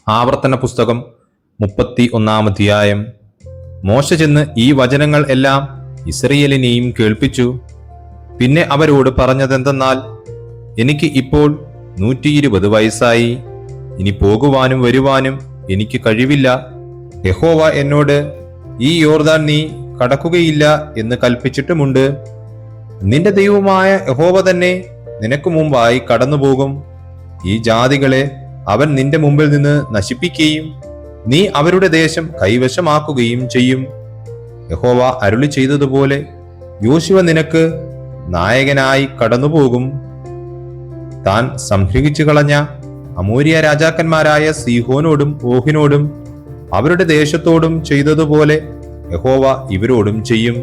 ആവർത്തന പുസ്തകം 31-ാം അധ്യായം. മോശ ചെന്ന് ഈ വചനങ്ങൾ എല്ലാം ഇസ്രയേലിനെയും കേൾപ്പിച്ചു. പിന്നെ അവരോട് പറഞ്ഞതെന്തെന്നാൽ, എനിക്ക് ഇപ്പോൾ 120 വയസ്സായി. ഇനി പോകുവാനും വരുവാനും എനിക്ക് കഴിവില്ല. യഹോവ എന്നോട് ഈ യോർദാൻ നീ കടക്കുകയില്ല എന്ന് കൽപ്പിച്ചിട്ടുമുണ്ട്. നിന്റെ ദൈവമായ യഹോവ തന്നെ നിനക്ക് മുമ്പായി കടന്നുപോകും. ഈ ജാതികളെ അവൻ നിന്റെ മുമ്പിൽ നിന്ന് നശിപ്പിക്കുകയും നീ അവരുടെ ദേശം കൈവശമാക്കുകയും ചെയ്യും. യഹോവ അരുളി ചെയ്തതുപോലെ യോശുവ നിനക്ക് നായകനായി കടന്നുപോകും. താൻ സംഹരിച്ചു കളഞ്ഞ അമോരിയ രാജാക്കന്മാരായ സീഹോനോടും ഓഹിനോടും അവരുടെ ദേശത്തോടും ചെയ്തതുപോലെ യഹോവ ഇവരോടും ചെയ്യും.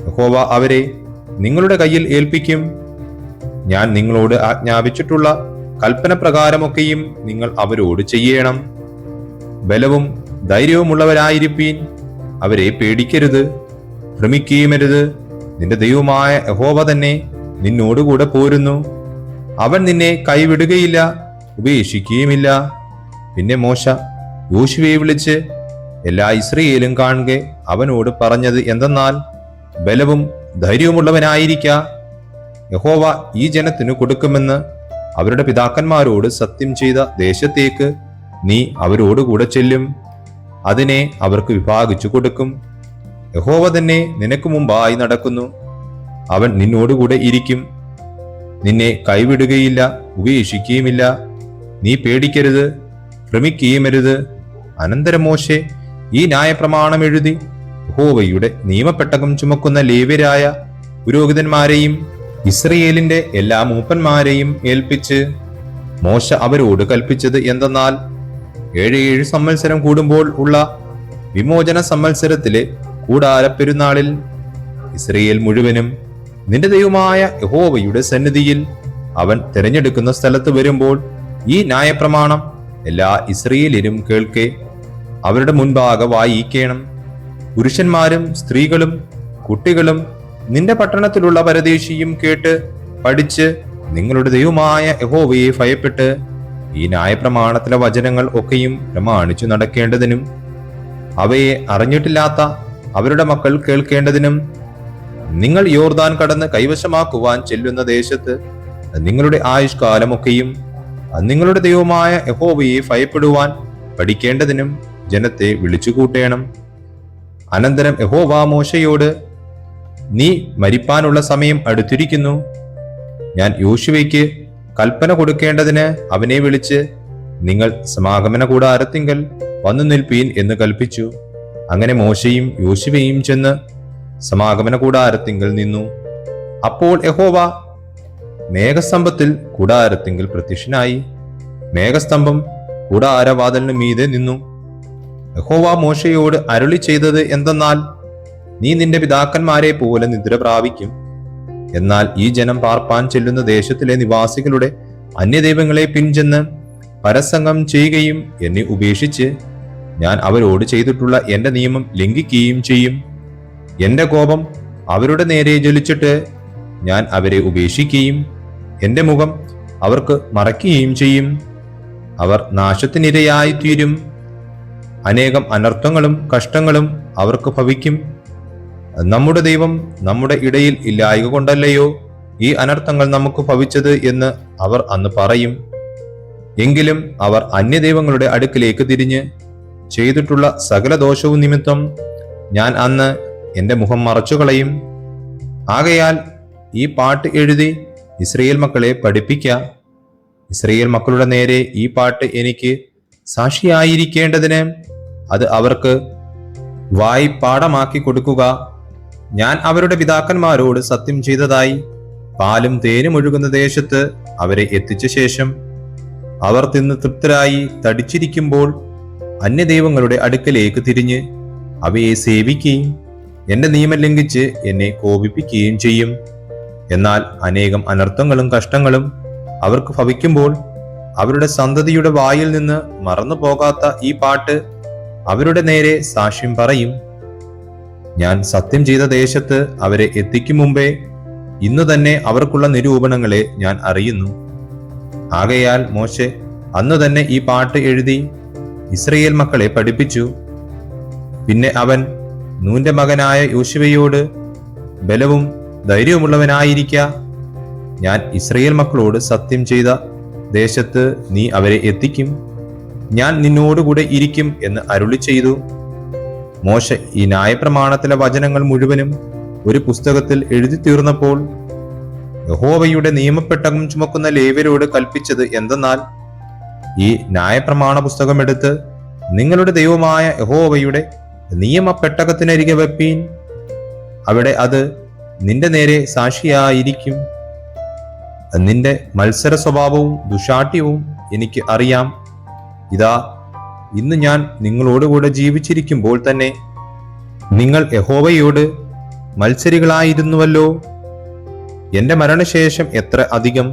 യഹോവ അവരെ നിങ്ങളുടെ കയ്യിൽ ഏൽപ്പിക്കും. ഞാൻ നിങ്ങളോട് ആജ്ഞാപിച്ചിട്ടുള്ള കൽപ്പന പ്രകാരമൊക്കെയും നിങ്ങൾ അവരോട് ചെയ്യണം. ബലവും ധൈര്യവുമുള്ളവരായിരിപ്പീൻ. അവരെ പേടിക്കരുത്, ഭ്രമിക്കുകയുമരുത്. നിന്റെ ദൈവമായ യഹോവ തന്നെ നിന്നോടുകൂടെ പോരുന്നു. അവൻ നിന്നെ കൈവിടുകയില്ല, ഉപേക്ഷിക്കുകയുമില്ല. പിന്നെ മോശ യോശുവയെ വിളിച്ച് എല്ലാ ഇസ്രയേലും കാണുക അവനോട് പറഞ്ഞത് എന്തെന്നാൽ, ബലവും ധൈര്യവുമുള്ളവനായിരിക്ക. യഹോവ ഈ ജനത്തിനു കൊടുക്കുമെന്ന് അവരുടെ പിതാക്കന്മാരോട് സത്യം ചെയ്ത ദേശത്തേക്ക് നീ അവരോടുകൂടെ ചെല്ലും. അതിനെ അവർക്ക് വിഭാഗിച്ചു കൊടുക്കും. യഹോവ തന്നെ നിനക്ക് മുമ്പായി നടക്കുന്നു. അവൻ നിന്നോടുകൂടെ ഇരിക്കും. നിന്നെ കൈവിടുകയില്ല, ഉപേക്ഷിക്കുകയുമില്ല. നീ പേടിക്കരുത്, ഭ്രമിക്കുകയുമരുത്. അനന്തരം മോശെ ഈ ന്യായപ്രമാണം എഴുതി യഹോവയുടെ നിയമപ്പെട്ടകം ചുമക്കുന്ന ലേവ്യരായ പുരോഹിതന്മാരെയും ഇസ്രയേലിന്റെ എല്ലാ മൂപ്പന്മാരെയും ഏൽപ്പിച്ച് മോശ അവരോട് കൽപ്പിച്ചത് എന്തെന്നാൽ, 7 സംവത്സരം കൂടുമ്പോൾ ഉള്ള വിമോചന സംവത്സരത്തിലെ കൂടാര പെരുന്നാളിൽ ഇസ്രയേൽ മുഴുവനും നിന്റെ ദൈവമായ യഹോവയുടെ സന്നിധിയിൽ അവൻ തിരഞ്ഞെടുക്കുന്ന സ്ഥലത്ത് വരുമ്പോൾ ഈ ന്യായപ്രമാണം എല്ലാ ഇസ്രയേലിലും കേൾക്കെ അവരുടെ മുൻപാകെ വായിക്കണം. പുരുഷന്മാരും സ്ത്രീകളും കുട്ടികളും നിന്റെ പട്ടണത്തിലുള്ള പരദേശിയും കേട്ട് പഠിച്ച് നിങ്ങളുടെ ദൈവമായ യഹോവയെ ഭയപ്പെട്ട് ഈ ന്യായപ്രമാണത്തിലെ വചനങ്ങൾ ഒക്കെയും പ്രമാണിച്ചു നടക്കേണ്ടതിനും അവയെ അറിഞ്ഞിട്ടില്ലാത്ത അവരുടെ മക്കൾ കേൾക്കേണ്ടതിനും നിങ്ങൾ യോർദാൻ കടന്ന് കൈവശമാക്കുവാൻ ചെല്ലുന്ന ദേശത്ത് നിങ്ങളുടെ ആയുഷ്കാലമൊക്കെയും നിങ്ങളുടെ ദൈവമായ യഹോവയെ ഭയപ്പെടുവാൻ പഠിക്കേണ്ടതിനും ജനത്തെ വിളിച്ചുകൂട്ടേണം. അനന്തരം യഹോവ മോശയോട്, നീ മരിപ്പാനുള്ള സമയം അടുത്തിരിക്കുന്നു. ഞാൻ യോശുവയ്ക്ക് കൽപ്പന കൊടുക്കേണ്ടതിന് അവനെ വിളിച്ച്, നിങ്ങൾ സമാഗമന കൂടാരത്തിങ്കൽ വന്നു നിൽപ്പീൻ എന്ന് കൽപ്പിച്ചു. അങ്ങനെ മോശയും യോശുവയും ചെന്ന് സമാഗമന കൂടാരത്തിങ്കൽ നിന്നു. അപ്പോൾ യഹോവ മേഘസ്തംഭത്തിൽ കൂടാരത്തിങ്കൽ പ്രത്യക്ഷനായി. മേഘസ്തംഭം കൂടാരവാതിലിന് മീതെ നിന്നു. യഹോവ മോശയോട് അരുളി ചെയ്തത് എന്തെന്നാൽ, നീ നിന്റെ പിതാക്കന്മാരെ പോലെ നിദ്ര പ്രാപിക്കും. എന്നാൽ ഈ ജനം പാർപ്പാൻ ചെല്ലുന്ന ദേശത്തിലെ നിവാസികളുടെ അന്യദൈവങ്ങളെ പിൻചെന്ന് പരസംഗം ചെയ്യുകയും എന്നെ ഉപേക്ഷിച്ച് ഞാൻ അവരോട് ചെയ്തിട്ടുള്ള എന്റെ നിയമം ലംഘിക്കുകയും ചെയ്യും. എന്റെ കോപം അവരുടെ നേരെ ജ്വലിച്ചിട്ട് ഞാൻ അവരെ ഉപേക്ഷിക്കുകയും എന്റെ മുഖം അവർക്ക് മറയ്ക്കുകയും ചെയ്യും. അവർ നാശത്തിനിരയായി തീരും. അനേകം അനർത്ഥങ്ങളും കഷ്ടങ്ങളും അവർക്ക് ഭവിക്കും. നമ്മുടെ ദൈവം നമ്മുടെ ഇടയിൽ ഇല്ലായക കൊണ്ടല്ലയോ ഈ അനർത്ഥങ്ങൾ നമുക്ക് ഭവിച്ചത് എന്ന് അവർ അന്ന് പറയും. എങ്കിലും അവർ അന്യദൈവങ്ങളുടെ അടുക്കിലേക്ക് തിരിഞ്ഞ് ചെയ്തിട്ടുള്ള സകല ദോഷവും നിമിത്തം ഞാൻ അന്ന് എന്റെ മുഖം മറച്ചുകളയും. ആകയാൽ ഈ പാട്ട് എഴുതി ഇസ്രയേൽ മക്കളെ പഠിപ്പിക്ക. ഇസ്രയേൽ മക്കളുടെ നേരെ ഈ പാട്ട് എനിക്ക് സാക്ഷിയായിരിക്കേണ്ടതിന് അത് അവർക്ക് വായ്പാഠമാക്കി കൊടുക്കുക. ഞാൻ അവരുടെ പിതാക്കന്മാരോട് സത്യം ചെയ്തതായി പാലും തേനും ഒഴുകുന്ന ദേശത്ത് അവരെ എത്തിച്ച ശേഷം അവർ തിന്ന് തൃപ്തരായി തടിച്ചിരിക്കുമ്പോൾ അന്യദൈവങ്ങളുടെ അടുക്കലേക്ക് തിരിഞ്ഞ് അവയെ സേവിക്കുകയും എന്റെ നിയമം ലംഘിച്ച് എന്നെ കോപിപ്പിക്കുകയും ചെയ്യും. എന്നാൽ അനേകം അനർത്ഥങ്ങളും കഷ്ടങ്ങളും അവർക്ക് ഭവിക്കുമ്പോൾ അവരുടെ സന്തതിയുടെ വായിൽ നിന്ന് മറന്നു പോകാത്ത ഈ പാട്ട് അവരുടെ നേരെ സാക്ഷ്യം പറയും. ഞാൻ സത്യം ചെയ്ത ദേശത്ത് അവരെ എത്തിക്കും മുമ്പേ ഇന്ന് തന്നെ അവർക്കുള്ള നിരൂപണങ്ങളെ ഞാൻ അറിയുന്നു. ആകയാൽ മോശെ അന്നു തന്നെ ഈ പാട്ട് എഴുതി ഇസ്രയേൽ മക്കളെ പഠിപ്പിച്ചു. പിന്നെ അവൻ നൂന്റെ മകനായ യോശുവയോട്, ബലവും ധൈര്യവുമുള്ളവനായിരിക്ക, ഞാൻ ഇസ്രയേൽ മക്കളോട് സത്യം ചെയ്ത ദേശത്ത് നീ അവരെ എത്തിക്കും, ഞാൻ നിന്നോടുകൂടെ ഇരിക്കും എന്ന് അരുളി ചെയ്തു. മോശെ ഈ ന്യായപ്രമാണത്തിലെ വചനങ്ങൾ മുഴുവനും ഒരു പുസ്തകത്തിൽ എഴുതി തീർന്നപ്പോൾ യഹോവയുടെ നിയമപ്പെട്ടകം ചുമക്കുന്ന ലേവ്യരോട് കൽപ്പിച്ചത് എന്തെന്നാൽ, ഈ ന്യായപ്രമാണ പുസ്തകം എടുത്ത് നിങ്ങളുടെ ദൈവമായ യഹോവയുടെ നിയമപ്പെട്ടകത്തിനരികെ വെപ്പീൻ, അവിടെ അത് നിന്റെ നേരെ സാക്ഷിയായിരിക്കും. നിന്റെ മത്സര സ്വഭാവവും ദുശാഠ്യവും എനിക്ക് അറിയാം. ഇതാ, ഇന്ന് ഞാൻ നിങ്ങളോടുകൂടെ ജീവിച്ചിരിക്കുമ്പോൾ തന്നെ നിങ്ങൾ യഹോവയോട് മത്സരികളായിരുന്നുവല്ലോ. എന്റെ മരണശേഷം എത്ര അധികം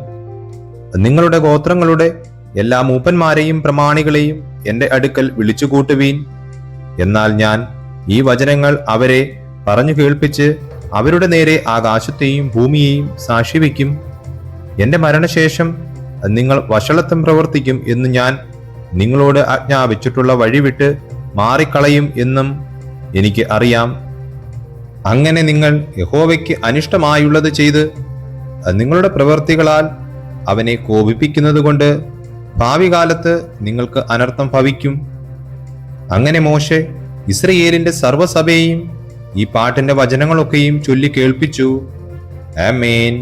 നിങ്ങളുടെ ഗോത്രങ്ങളുടെ എല്ലാ മൂപ്പന്മാരെയും പ്രമാണികളെയും എന്റെ അടുക്കൽ വിളിച്ചുകൂട്ടുവീൻ. എന്നാൽ ഞാൻ ഈ വചനങ്ങൾ അവരെ പറഞ്ഞു കേൾപ്പിച്ച് അവരുടെ നേരെ ആകാശത്തെയും ഭൂമിയെയും സാക്ഷി വയ്ക്കും. എന്റെ മരണശേഷം നിങ്ങൾ വഷളത്വം പ്രവർത്തിക്കും എന്ന് ഞാൻ നിങ്ങളോട് ആജ്ഞാപിച്ചിട്ടുള്ള വഴി വിട്ട് മാറിക്കളയും എന്നും എനിക്ക് അറിയാം. അങ്ങനെ നിങ്ങൾ യഹോവയ്ക്ക് അനിഷ്ടമായുള്ളത് ചെയ്ത് നിങ്ങളുടെ പ്രവൃത്തികളാൽ അവനെ കോപിപ്പിക്കുന്നത് കൊണ്ട് ഭാവി കാലത്ത് നിങ്ങൾക്ക് അനർത്ഥം ഭവിക്കും. അങ്ങനെ മോശെ ഇസ്രയേലിന്റെ സർവ്വസഭയെയും ഈ പാട്ടിന്റെ വചനങ്ങളൊക്കെയും ചൊല്ലി കേൾപ്പിച്ചു. ആമേൻ.